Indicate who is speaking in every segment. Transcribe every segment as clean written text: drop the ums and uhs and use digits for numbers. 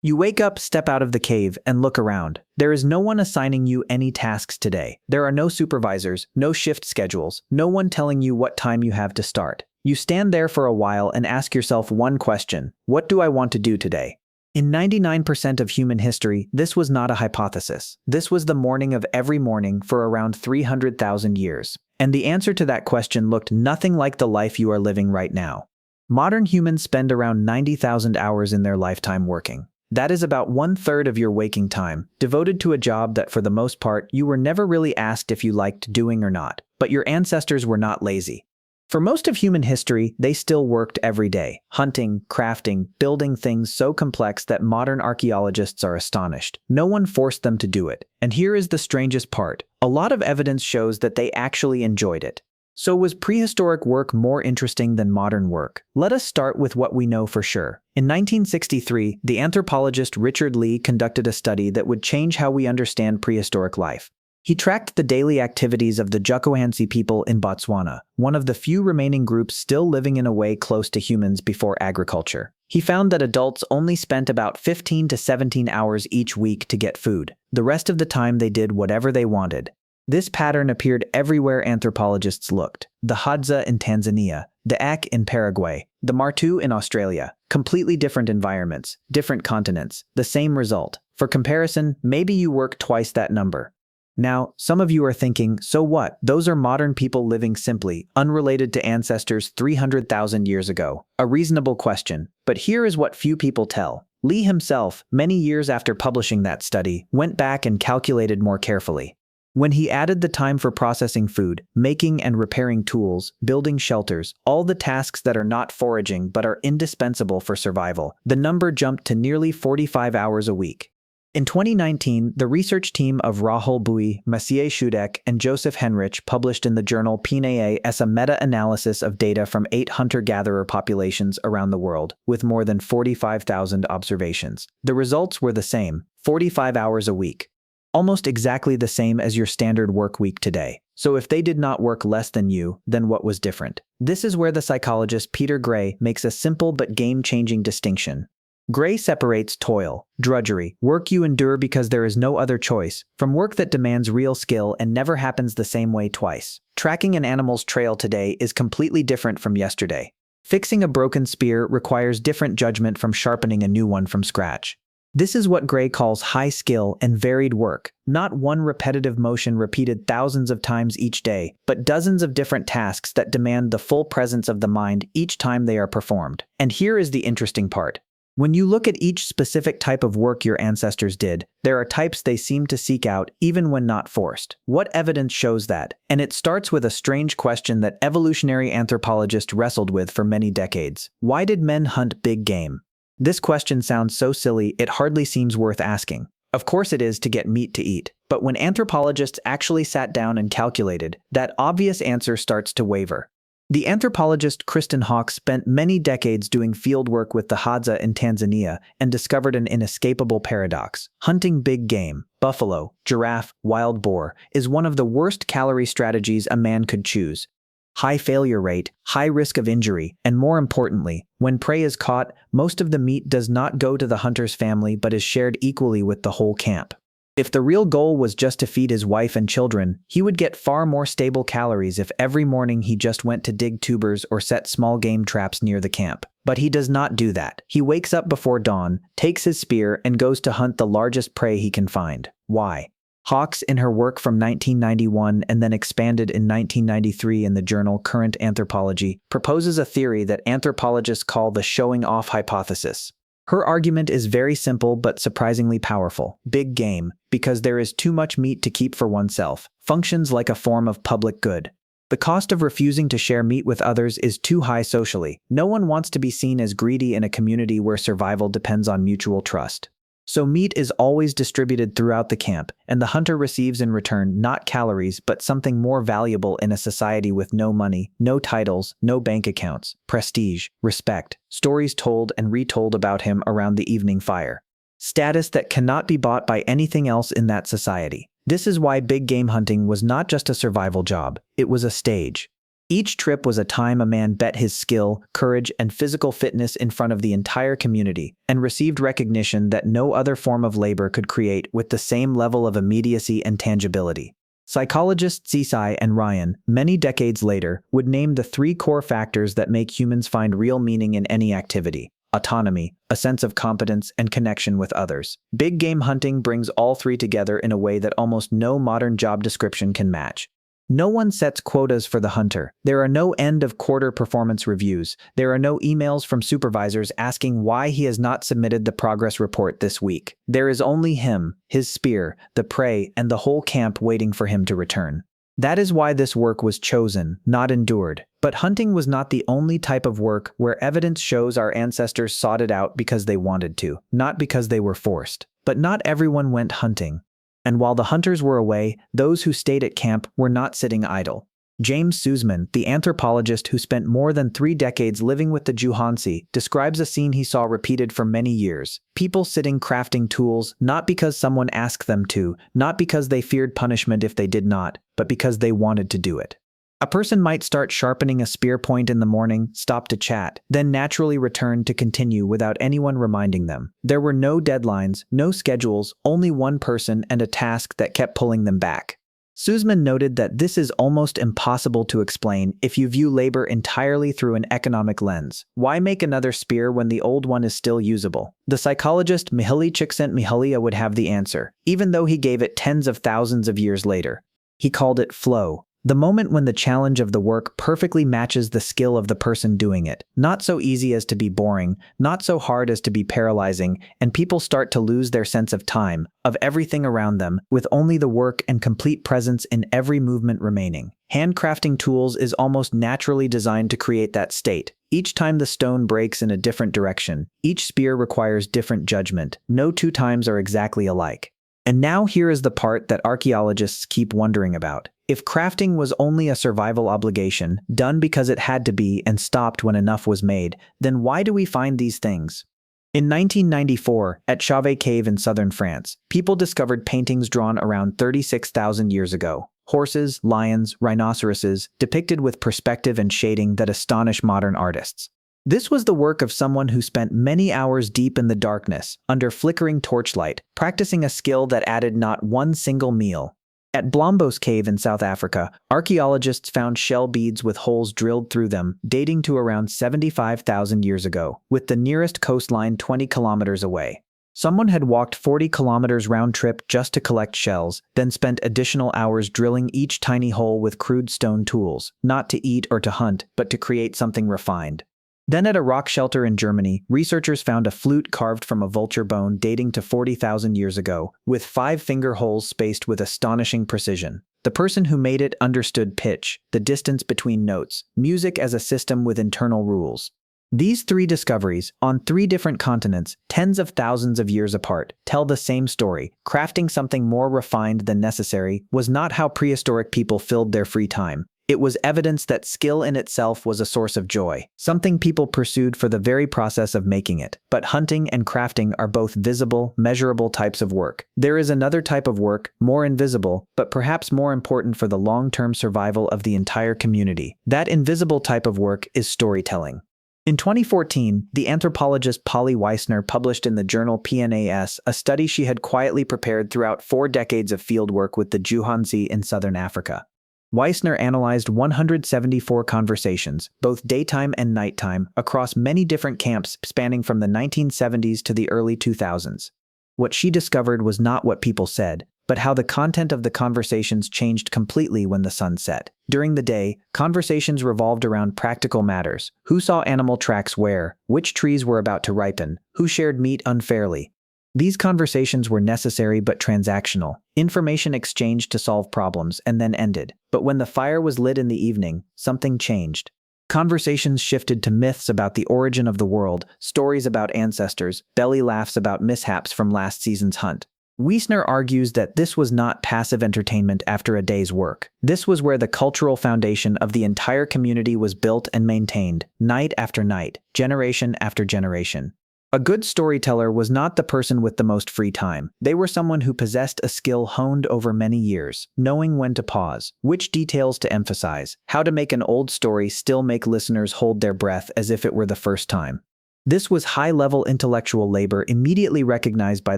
Speaker 1: You wake up, step out of the cave, and look around. There is no one assigning you any tasks today. There are no supervisors, no shift schedules, no one telling you what time you have to start. You stand there for a while and ask yourself one question: what do I want to do today? In 99% of human history, this was not a hypothesis. This was the morning of every morning for around 300,000 years. And the answer to that question looked nothing like the life you are living right now. Modern humans spend around 90,000 hours in their lifetime working. That is about 1/3 of your waking time, devoted to a job that for the most part you were never really asked if you liked doing or not. But your ancestors were not lazy. For most of human history, they still worked every day, hunting, crafting, building things so complex that modern archaeologists are astonished. No one forced them to do it. And here is the strangest part: a lot of evidence shows that they actually enjoyed it. So was prehistoric work more interesting than modern work? Let us start with what we know for sure. In 1963, the anthropologist Richard Lee conducted a study that would change how we understand prehistoric life. He tracked the daily activities of the Jukohansi people in Botswana, one of the few remaining groups still living in a way close to humans before agriculture. He found that adults only spent about 15 to 17 hours each week to get food. The rest of the time they did whatever they wanted. This pattern appeared everywhere anthropologists looked: the Hadza in Tanzania, the Ak in Paraguay, the Martu in Australia. Completely different environments, different continents, the same result. For comparison, maybe you work twice that number. Now, some of you are thinking, so what? Those are modern people living simply, unrelated to ancestors 300,000 years ago. A reasonable question, but here is what few people tell. Lee himself, many years after publishing that study, went back and calculated more carefully. When he added the time for processing food, making and repairing tools, building shelters, all the tasks that are not foraging but are indispensable for survival, the number jumped to nearly 45 hours a week. In 2019, the research team of Rahul Bui, Maciej Szudek, and Joseph Henrich published in the journal PNAS a meta-analysis of data from 8 hunter-gatherer populations around the world, with more than 45,000 observations. The results were the same: 45 hours a week. Almost exactly the same as your standard work week today. So if they did not work less than you, then what was different? This is where the psychologist Peter Gray makes a simple but game-changing distinction. Gray separates toil, drudgery, work you endure because there is no other choice, from work that demands real skill and never happens the same way twice. Tracking an animal's trail today is completely different from yesterday. Fixing a broken spear requires different judgment from sharpening a new one from scratch. This is what Gray calls high skill and varied work, not one repetitive motion repeated thousands of times each day, but dozens of different tasks that demand the full presence of the mind each time they are performed. And here is the interesting part. When you look at each specific type of work your ancestors did, there are types they seem to seek out even when not forced. What evidence shows that? And it starts with a strange question that evolutionary anthropologists wrestled with for many decades. Why did men hunt big game? This question sounds so silly it hardly seems worth asking. Of course it is, to get meat to eat. But when anthropologists actually sat down and calculated, that obvious answer starts to waver. The anthropologist Kristen Hawkes spent many decades doing fieldwork with the Hadza in Tanzania and discovered an inescapable paradox. Hunting big game, buffalo, giraffe, wild boar, is one of the worst calorie strategies a man could choose. High failure rate, high risk of injury, and more importantly, when prey is caught, most of the meat does not go to the hunter's family but is shared equally with the whole camp. If the real goal was just to feed his wife and children, he would get far more stable calories if every morning he just went to dig tubers or set small game traps near the camp. But he does not do that. He wakes up before dawn, takes his spear, and goes to hunt the largest prey he can find. Why? Hawkes, in her work from 1991 and then expanded in 1993 in the journal Current Anthropology, proposes a theory that anthropologists call the showing off hypothesis. Her argument is very simple but surprisingly powerful. Big game, because there is too much meat to keep for oneself, functions like a form of public good. The cost of refusing to share meat with others is too high socially. No one wants to be seen as greedy in a community where survival depends on mutual trust. So meat is always distributed throughout the camp, and the hunter receives in return not calories but something more valuable in a society with no money, no titles, no bank accounts: prestige, respect, stories told and retold about him around the evening fire. Status that cannot be bought by anything else in that society. This is why big game hunting was not just a survival job, it was a stage. Each trip was a time a man bet his skill, courage, and physical fitness in front of the entire community, and received recognition that no other form of labor could create with the same level of immediacy and tangibility. Psychologists Cesai and Ryan, many decades later, would name the three core factors that make humans find real meaning in any activity: autonomy, a sense of competence, and connection with others. Big game hunting brings all three together in a way that almost no modern job description can match. No one sets quotas for the hunter. There are no end-of-quarter performance reviews. There are no emails from supervisors asking why he has not submitted the progress report this week. There is only him, his spear, the prey, and the whole camp waiting for him to return. That is why this work was chosen, not endured. But hunting was not the only type of work where evidence shows our ancestors sought it out because they wanted to, not because they were forced. But not everyone went hunting. And while the hunters were away, those who stayed at camp were not sitting idle. James Sussman, the anthropologist who spent more than 3 decades living with the Juhansi, describes a scene he saw repeated for many years. People sitting crafting tools, not because someone asked them to, not because they feared punishment if they did not, but because they wanted to do it. A person might start sharpening a spear point in the morning, stop to chat, then naturally return to continue without anyone reminding them. There were no deadlines, no schedules, only one person and a task that kept pulling them back. Sussman noted that this is almost impossible to explain if you view labor entirely through an economic lens. Why make another spear when the old one is still usable? The psychologist Mihaly Csikszentmihalyi would have the answer, even though he gave it tens of thousands of years later. He called it flow. The moment when the challenge of the work perfectly matches the skill of the person doing it. Not so easy as to be boring, not so hard as to be paralyzing, and people start to lose their sense of time, of everything around them, with only the work and complete presence in every movement remaining. Handcrafting tools is almost naturally designed to create that state. Each time the stone breaks in a different direction, each spear requires different judgment. No 2 times are exactly alike. And now here is the part that archaeologists keep wondering about. If crafting was only a survival obligation, done because it had to be and stopped when enough was made, then why do we find these things? In 1994, at Chauvet Cave in southern France, people discovered paintings drawn around 36,000 years ago. Horses, lions, rhinoceroses, depicted with perspective and shading that astonish modern artists. This was the work of someone who spent many hours deep in the darkness, under flickering torchlight, practicing a skill that added not one single meal. At Blombos Cave in South Africa, archaeologists found shell beads with holes drilled through them, dating to around 75,000 years ago, with the nearest coastline 20 kilometers away. Someone had walked 40 kilometers round trip just to collect shells, then spent additional hours drilling each tiny hole with crude stone tools, not to eat or to hunt, but to create something refined. Then at a rock shelter in Germany, researchers found a flute carved from a vulture bone dating to 40,000 years ago, with 5 finger holes spaced with astonishing precision. The person who made it understood pitch, the distance between notes, music as a system with internal rules. These 3 discoveries, on 3 different continents, tens of thousands of years apart, tell the same story. Crafting something more refined than necessary was not how prehistoric people filled their free time. It was evidence that skill in itself was a source of joy, something people pursued for the very process of making it. But hunting and crafting are both visible, measurable types of work. There is another type of work, more invisible, but perhaps more important for the long-term survival of the entire community. That invisible type of work is storytelling. In 2014, the anthropologist Polly Weissner published in the journal PNAS a study she had quietly prepared throughout 4 decades of fieldwork with the Juhansi in southern Africa. Weissner analyzed 174 conversations, both daytime and nighttime, across many different camps spanning from the 1970s to the early 2000s. What she discovered was not what people said, but how the content of the conversations changed completely when the sun set. During the day, conversations revolved around practical matters: who saw animal tracks where, which trees were about to ripen, who shared meat unfairly. These conversations were necessary but transactional. Information exchanged to solve problems and then ended. But when the fire was lit in the evening, something changed. Conversations shifted to myths about the origin of the world, stories about ancestors, belly laughs about mishaps from last season's hunt. Weissner argues that this was not passive entertainment after a day's work. This was where the cultural foundation of the entire community was built and maintained, night after night, generation after generation. A good storyteller was not the person with the most free time. They were someone who possessed a skill honed over many years, knowing when to pause, which details to emphasize, how to make an old story still make listeners hold their breath as if it were the first time. This was high-level intellectual labor immediately recognized by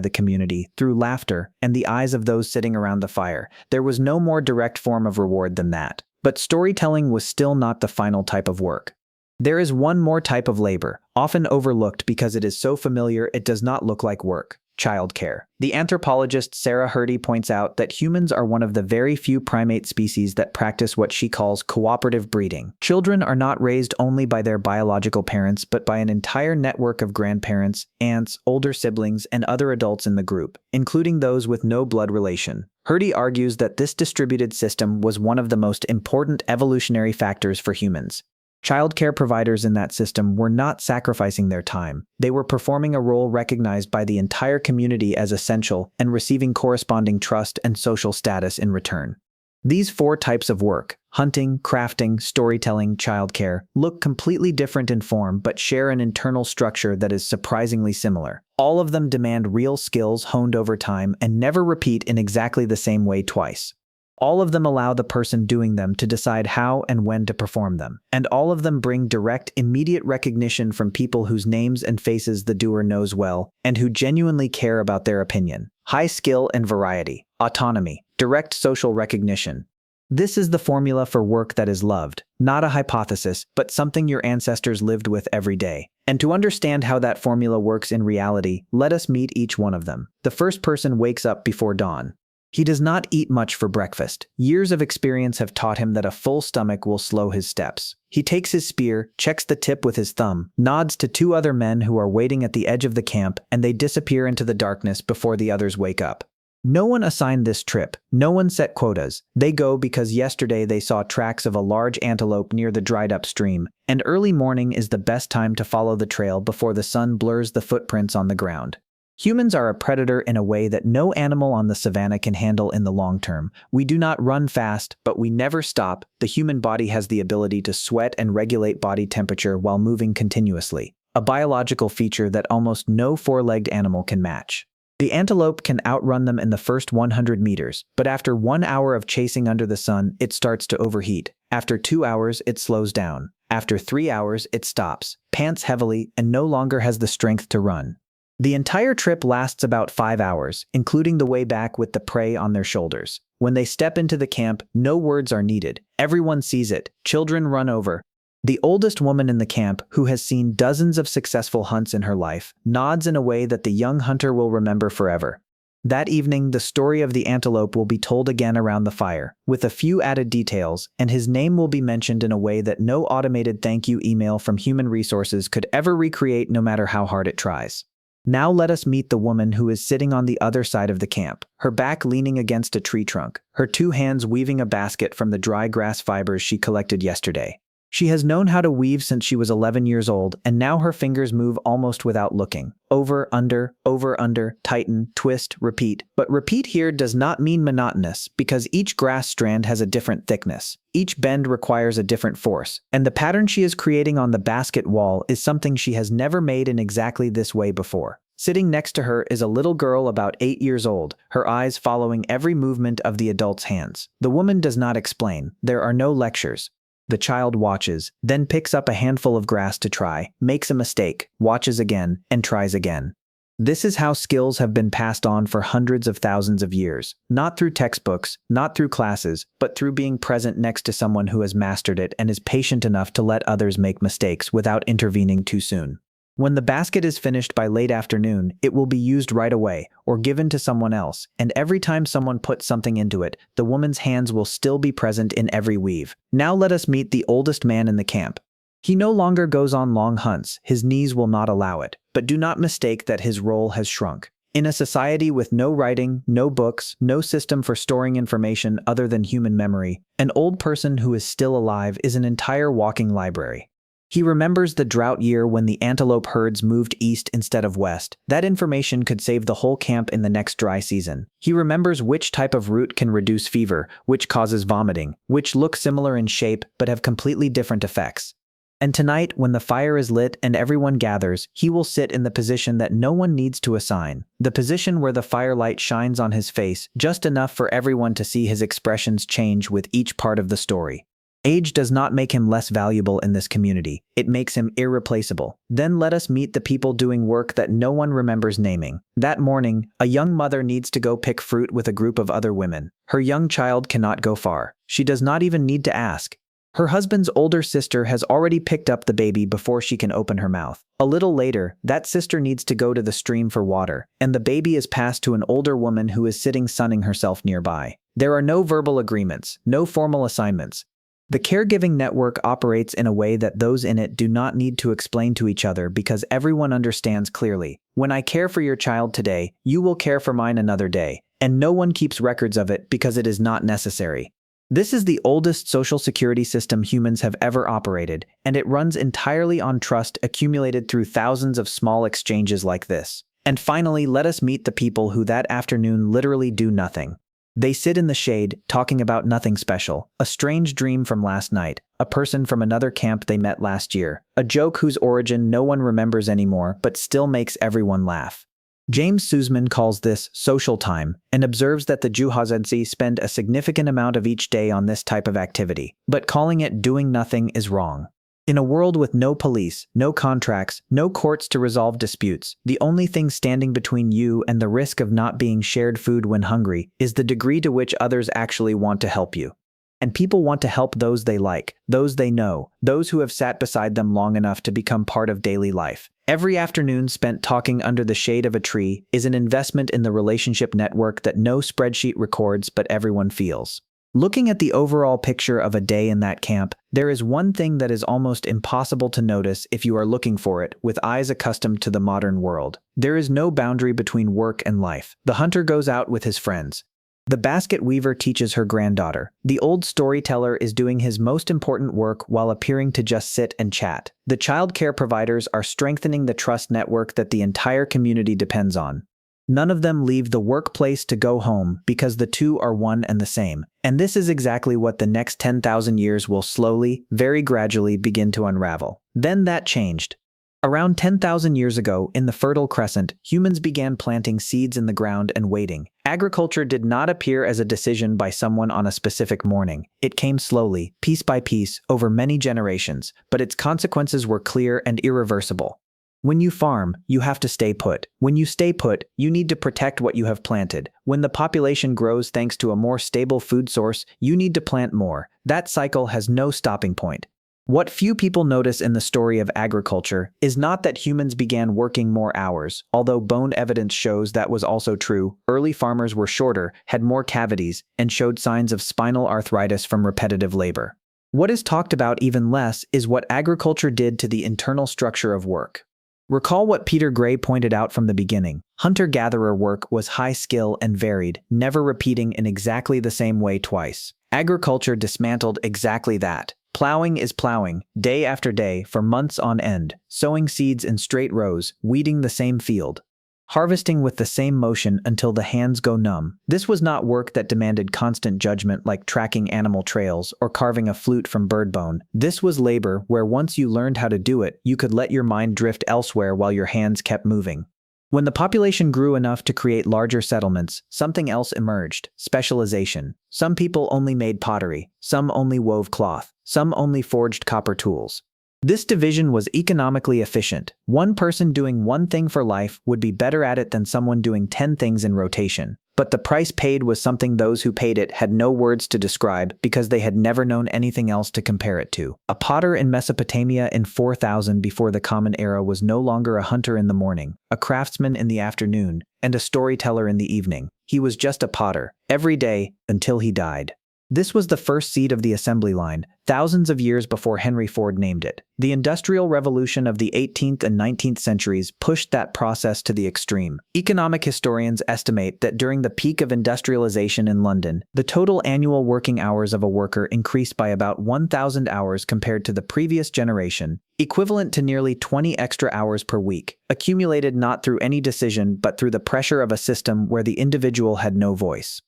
Speaker 1: the community through laughter and the eyes of those sitting around the fire. There was no more direct form of reward than that. But storytelling was still not the final type of work. There is one more type of labor, often overlooked because it is so familiar it does not look like work: childcare. The anthropologist Sarah Hrdy points out that humans are one of the very few primate species that practice what she calls cooperative breeding. Children are not raised only by their biological parents, but by an entire network of grandparents, aunts, older siblings, and other adults in the group, including those with no blood relation. Hrdy argues that this distributed system was one of the most important evolutionary factors for humans. Childcare providers in that system were not sacrificing their time. They were performing a role recognized by the entire community as essential and receiving corresponding trust and social status in return. These four types of work, hunting, crafting, storytelling, childcare, look completely different in form but share an internal structure that is surprisingly similar. All of them demand real skills honed over time and never repeat in exactly the same way twice. All of them allow the person doing them to decide how and when to perform them. And all of them bring direct, immediate recognition from people whose names and faces the doer knows well, and who genuinely care about their opinion. High skill and variety, autonomy, direct social recognition. This is the formula for work that is loved, not a hypothesis, but something your ancestors lived with every day. And to understand how that formula works in reality, let us meet each one of them. The first person wakes up before dawn. He does not eat much for breakfast. Years of experience have taught him that a full stomach will slow his steps. He takes his spear, checks the tip with his thumb, nods to two other men who are waiting at the edge of the camp, and they disappear into the darkness before the others wake up. No one assigned this trip. No one set quotas. They go because yesterday they saw tracks of a large antelope near the dried-up stream, and early morning is the best time to follow the trail before the sun blurs the footprints on the ground. Humans are a predator in a way that no animal on the savannah can handle in the long term. We do not run fast, but we never stop. The human body has the ability to sweat and regulate body temperature while moving continuously, a biological feature that almost no four-legged animal can match. The antelope can outrun them in the first 100 meters, but after 1 hour of chasing under the sun, it starts to overheat. After 2 hours, it slows down. After 3 hours, it stops, pants heavily, and no longer has the strength to run. The entire trip lasts about 5 hours, including the way back with the prey on their shoulders. When they step into the camp, no words are needed. Everyone sees it. Children run over. The oldest woman in the camp, who has seen dozens of successful hunts in her life, nods in a way that the young hunter will remember forever. That evening, the story of the antelope will be told again around the fire, with a few added details, and his name will be mentioned in a way that no automated thank you email from human resources could ever recreate, no matter how hard it tries. Now let us meet the woman who is sitting on the other side of the camp, her back leaning against a tree trunk, her two hands weaving a basket from the dry grass fibers she collected yesterday. She has known how to weave since she was 11 years old, and now her fingers move almost without looking. Over, under, tighten, twist, repeat. But repeat here does not mean monotonous, because each grass strand has a different thickness. Each bend requires a different force, and the pattern she is creating on the basket wall is something she has never made in exactly this way before. Sitting next to her is a little girl about 8 years old, her eyes following every movement of the adult's hands. The woman does not explain. There are no lectures. The child watches, then picks up a handful of grass to try, makes a mistake, watches again, and tries again. This is how skills have been passed on for hundreds of thousands of years, not through textbooks, not through classes, but through being present next to someone who has mastered it and is patient enough to let others make mistakes without intervening too soon. When the basket is finished by late afternoon, it will be used right away, or given to someone else, and every time someone puts something into it, the woman's hands will still be present in every weave. Now let us meet the oldest man in the camp. He no longer goes on long hunts, his knees will not allow it, but do not mistake that his role has shrunk. In a society with no writing, no books, no system for storing information other than human memory, an old person who is still alive is an entire walking library. He remembers the drought year when the antelope herds moved east instead of west. That information could save the whole camp in the next dry season. He remembers which type of root can reduce fever, which causes vomiting, which look similar in shape but have completely different effects. And tonight, when the fire is lit and everyone gathers, he will sit in the position that no one needs to assign, the position where the firelight shines on his face just enough for everyone to see his expressions change with each part of the story. Age does not make him less valuable in this community, it makes him irreplaceable. Then let us meet the people doing work that no one remembers naming. That morning, a young mother needs to go pick fruit with a group of other women. Her young child cannot go far. She does not even need to ask. Her husband's older sister has already picked up the baby before she can open her mouth. A little later, that sister needs to go to the stream for water, and the baby is passed to an older woman who is sitting sunning herself nearby. There are no verbal agreements, no formal assignments. The caregiving network operates in a way that those in it do not need to explain to each other because everyone understands clearly. When I care for your child today, you will care for mine another day, and no one keeps records of it because it is not necessary. This is the oldest social security system humans have ever operated, and it runs entirely on trust accumulated through thousands of small exchanges like this. And finally, let us meet the people who that afternoon literally do nothing. They sit in the shade, talking about nothing special, a strange dream from last night, a person from another camp they met last year, a joke whose origin no one remembers anymore but still makes everyone laugh. James Sussman calls this social time and observes that the Juhazensi spend a significant amount of each day on this type of activity, but calling it doing nothing is wrong. In a world with no police, no contracts, no courts to resolve disputes, the only thing standing between you and the risk of not being shared food when hungry is the degree to which others actually want to help you. And people want to help those they like, those they know, those who have sat beside them long enough to become part of daily life. Every afternoon spent talking under the shade of a tree is an investment in the relationship network that no spreadsheet records but everyone feels. Looking at the overall picture of a day in that camp, there is one thing that is almost impossible to notice if you are looking for it with eyes accustomed to the modern world. There is no boundary between work and life. The hunter goes out with his friends. The basket weaver teaches her granddaughter. The old storyteller is doing his most important work while appearing to just sit and chat. The childcare providers are strengthening the trust network that the entire community depends on. None of them leave the workplace to go home because the two are one and the same. And this is exactly what the next 10,000 years will slowly, very gradually begin to unravel. Then that changed. Around 10,000 years ago, in the Fertile Crescent, humans began planting seeds in the ground and waiting. Agriculture did not appear as a decision by someone on a specific morning. It came slowly, piece by piece, over many generations, but its consequences were clear and irreversible. When you farm, you have to stay put. When you stay put, you need to protect what you have planted. When the population grows thanks to a more stable food source, you need to plant more. That cycle has no stopping point. What few people notice in the story of agriculture is not that humans began working more hours, although bone evidence shows that was also true. Early farmers were shorter, had more cavities, and showed signs of spinal arthritis from repetitive labor. What is talked about even less is what agriculture did to the internal structure of work. Recall what Peter Gray pointed out from the beginning. Hunter-gatherer work was high skill and varied, never repeating in exactly the same way twice. Agriculture dismantled exactly that. Plowing is plowing, day after day, for months on end, sowing seeds in straight rows, weeding the same field. Harvesting with the same motion until the hands go numb. This was not work that demanded constant judgment like tracking animal trails or carving a flute from bird bone. This was labor where once you learned how to do it, you could let your mind drift elsewhere while your hands kept moving. When the population grew enough to create larger settlements, something else emerged: specialization. Some people only made pottery, some only wove cloth, some only forged copper tools. This division was economically efficient. One person doing one thing for life would be better at it than someone doing 10 things in rotation. But the price paid was something those who paid it had no words to describe because they had never known anything else to compare it to. A potter in Mesopotamia in 4000 before the Common Era was no longer a hunter in the morning, a craftsman in the afternoon, and a storyteller in the evening. He was just a potter, every day, until he died. This was the first seed of the assembly line, thousands of years before Henry Ford named it. The Industrial Revolution of the 18th and 19th centuries pushed that process to the extreme. Economic historians estimate that during the peak of industrialization in London, the total annual working hours of a worker increased by about 1,000 hours compared to the previous generation, equivalent to nearly 20 extra hours per week, accumulated not through any decision but through the pressure of a system where the individual had no voice.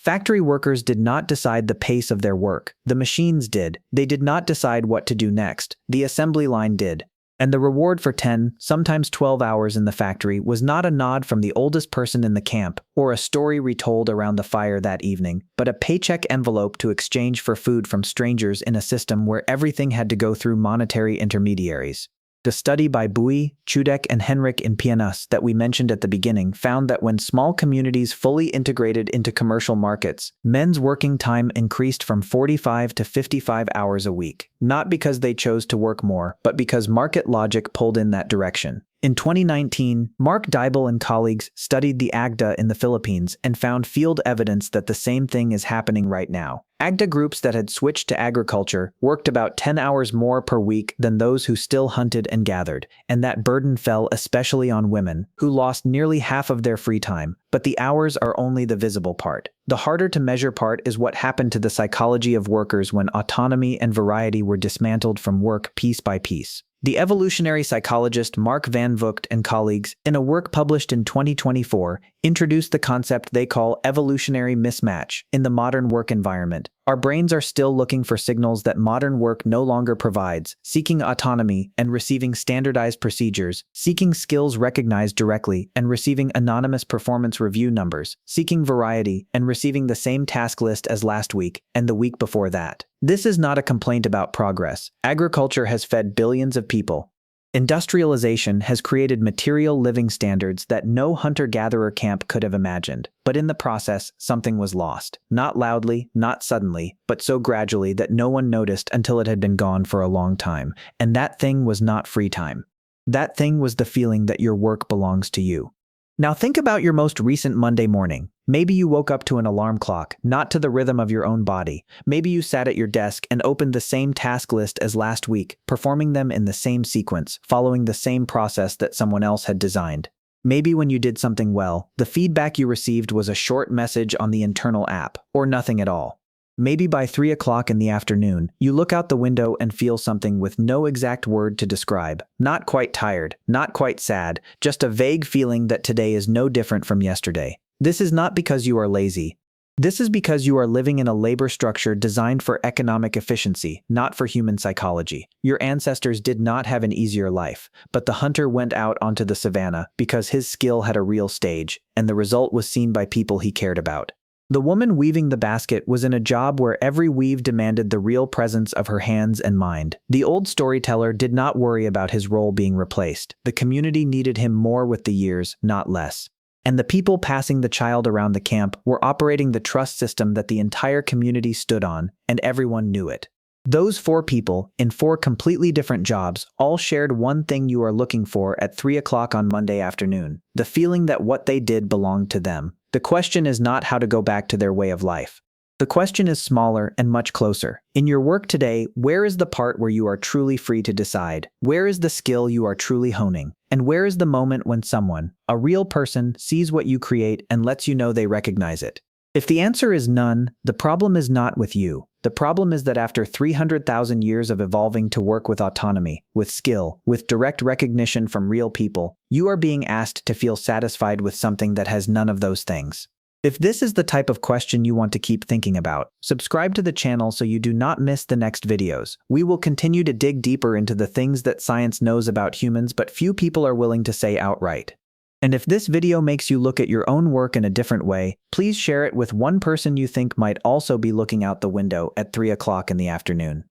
Speaker 1: Factory workers did not decide the pace of their work. The machines did. They did not decide what to do next. The assembly line did. And the reward for 10, sometimes 12 hours in the factory was not a nod from the oldest person in the camp or a story retold around the fire that evening, but a paycheck envelope to exchange for food from strangers in a system where everything had to go through monetary intermediaries. The study by Bui, Chudek, and Henrik in PNUS that we mentioned at the beginning found that when small communities fully integrated into commercial markets, men's working time increased from 45 to 55 hours a week, not because they chose to work more, but because market logic pulled in that direction. In 2019, Mark Dybel and colleagues studied the AGDA in the Philippines and found field evidence that the same thing is happening right now. AGDA groups that had switched to agriculture worked about 10 hours more per week than those who still hunted and gathered, and that burden fell especially on women, who lost nearly half of their free time. But the hours are only the visible part. The harder to measure part is what happened to the psychology of workers when autonomy and variety were dismantled from work piece by piece. The evolutionary psychologist Mark Van Vugt and colleagues, in a work published in 2024, introduced the concept they call evolutionary mismatch in the modern work environment. Our brains are still looking for signals that modern work no longer provides, seeking autonomy and receiving standardized procedures, seeking skills recognized directly and receiving anonymous performance review numbers, seeking variety and receiving the same task list as last week and the week before that. This is not a complaint about progress. Agriculture has fed billions of people. Industrialization has created material living standards that no hunter-gatherer camp could have imagined. But in the process, something was lost. Not loudly, not suddenly, but so gradually that no one noticed until it had been gone for a long time. And that thing was not free time. That thing was the feeling that your work belongs to you. Now think about your most recent Monday morning. Maybe you woke up to an alarm clock, not to the rhythm of your own body. Maybe you sat at your desk and opened the same task list as last week, performing them in the same sequence, following the same process that someone else had designed. Maybe when you did something well, the feedback you received was a short message on the internal app, or nothing at all. Maybe by 3 o'clock in the afternoon, you look out the window and feel something with no exact word to describe. Not quite tired, not quite sad, just a vague feeling that today is no different from yesterday. This is not because you are lazy. This is because you are living in a labor structure designed for economic efficiency, not for human psychology. Your ancestors did not have an easier life, but the hunter went out onto the savannah because his skill had a real stage, and the result was seen by people he cared about. The woman weaving the basket was in a job where every weave demanded the real presence of her hands and mind. The old storyteller did not worry about his role being replaced. The community needed him more with the years, not less. And the people passing the child around the camp were operating the trust system that the entire community stood on, and everyone knew it. Those 4 people, in 4 completely different jobs, all shared one thing you are looking for at 3 o'clock on Monday afternoon: the feeling that what they did belonged to them. The question is not how to go back to their way of life. The question is smaller and much closer. In your work today, where is the part where you are truly free to decide? Where is the skill you are truly honing? And where is the moment when someone, a real person, sees what you create and lets you know they recognize it? If the answer is none, the problem is not with you. The problem is that after 300,000 years of evolving to work with autonomy, with skill, with direct recognition from real people, you are being asked to feel satisfied with something that has none of those things. If this is the type of question you want to keep thinking about, subscribe to the channel so you do not miss the next videos. We will continue to dig deeper into the things that science knows about humans but few people are willing to say outright. And if this video makes you look at your own work in a different way, please share it with one person you think might also be looking out the window at 3 o'clock in the afternoon.